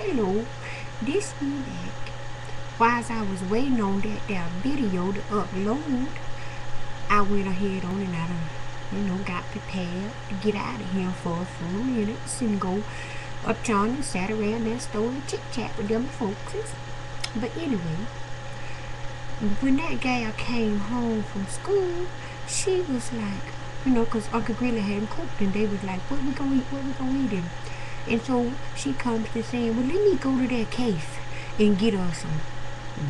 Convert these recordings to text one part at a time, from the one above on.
Hello, this me back. While I was waiting on that video to upload, I went ahead on and I got prepared to get out of here for a few minutes and go uptown and sat around that store and chit chat with them folks. But anyway, when that gal came home from school, she was like, cause Uncle Grilly had him cooked and they was like, what we gonna eat, what we gonna eat? And so she comes to saying, well, let me go to that case and get us some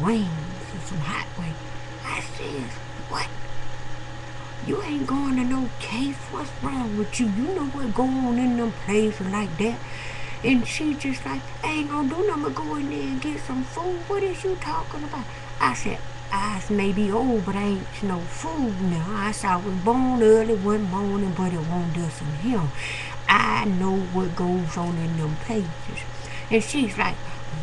wings and some hot wings. I says, what? You ain't going to no case? What's wrong with you? You know what going on in them places like that? And she just like, I ain't gonna do nothing but go in there and get some food. What is you talking about? I said, I may be old, but I ain't no fool now. I said I was born early one morning, but it won't do some here. I know what goes on in them places. And she's like,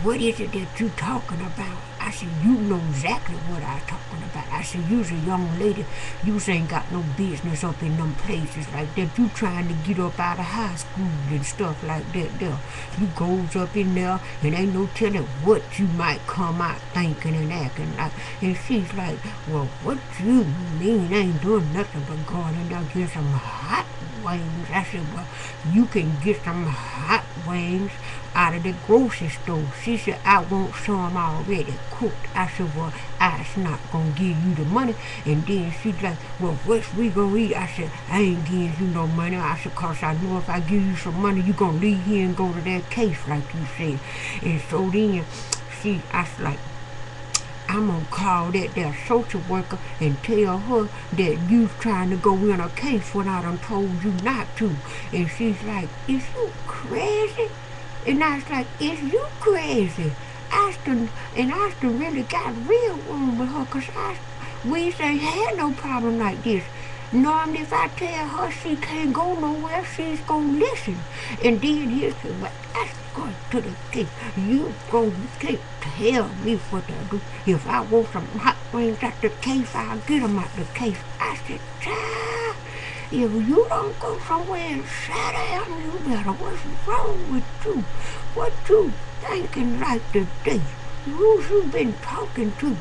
what is it that you talking about? I said, you know exactly what I'm talking about. I said, you's a young lady. You ain't got no business up in them places like that. You trying to get up out of high school and stuff like that there. You goes up in there and ain't no telling what you might come out thinking and acting like. And she's like, well, what you mean? I ain't doing nothing but going in there and get some hot wings. I said, well, you can get some hot wings out of the grocery store. She said, I want some already cooked. I said, well, I's not gonna give you the money. And then she's like, well, what's we gonna eat? I said, I ain't giving you no money. I said, cause I know if I give you some money, you gonna leave here and go to that case like you said. And so then I was like, I'm gonna call that there social worker and tell her that you's trying to go in a case when I done told you not to. And she's like, is you crazy? And I was like, is you crazy? Ashton really got real wrong with her, cause we ain't had no problem like this. Normally if I tell her she can't go nowhere, she's gonna listen. And then here's what that's going to the case. You can't tell me what to do. If I want some hot wings at the case, I'll get them at the case. I said, child, if you don't go somewhere and sit down, you better. What's wrong with you? What you thinking like today? Who's you been talking to?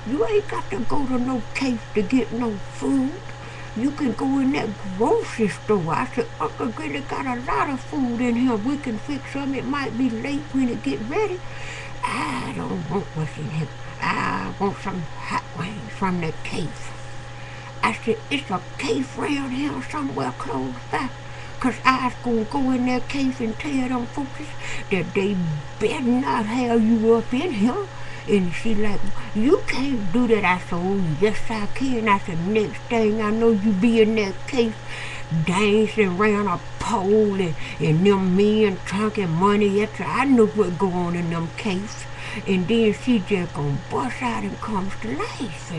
You ain't got to go to no case to get no food. You can go in that grocery store. I said, Uncle Grilly got a lot of food in here. We can fix some. It might be late when it get ready. I don't want what's in here. I want some hot wings from the cave. I said, it's a cave around here somewhere close by. Cause I was gonna go in that cave and tell them folks that they better not have you up in here. And she like, you can't do that. I said, oh, yes I can. I said, next thing I know, you be in that cave dancing around a pole and them men trunking money after. I know what go on in them caves. And then she just gonna bust out and comes to life.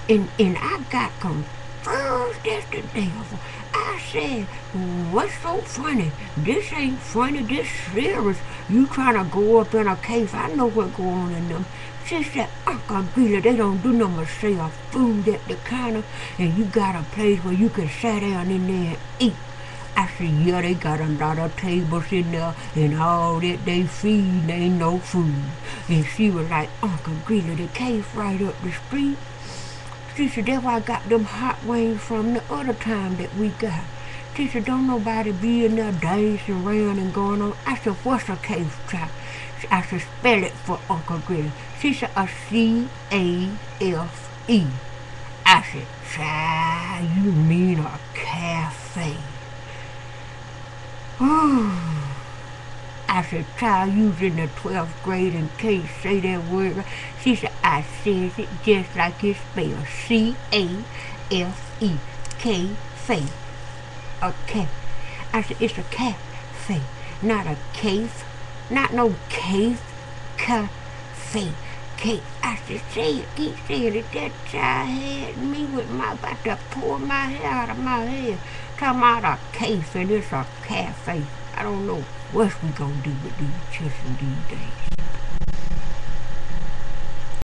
And I got confused. That's the devil. I said, what's so funny? This ain't funny, this serious. You trying to go up in a cave, I know what go on in them. She said, Uncle Grilly, they don't do nothing but sell food at the counter, and you got a place where you can sit down in there and eat. I said, yeah, they got a lot of tables in there, and all that they feed ain't no food. And she was like, Uncle Grilly, the cave right up the street. She said, that's where I got them hot wings from the other time that we got. She said, don't nobody be in there dancing around and going on. I said, what's a cave trap? I said, spell it for Uncle Grilly. She said, a C-A-F-E. I said, child, you mean a cafe? I said, child, you was in the 12th grade and can't say that word. She said, I says it just like it's spelled. C-A-F-E. Cafe. A cafe. I said, it's a cafe, not a cave. Not no cave. Cafe. I said, say it, keep saying it. That child had me with about to pour my hair out of my head. Talking about a cave and it's a cafe. I don't know what we gonna do with these children these days.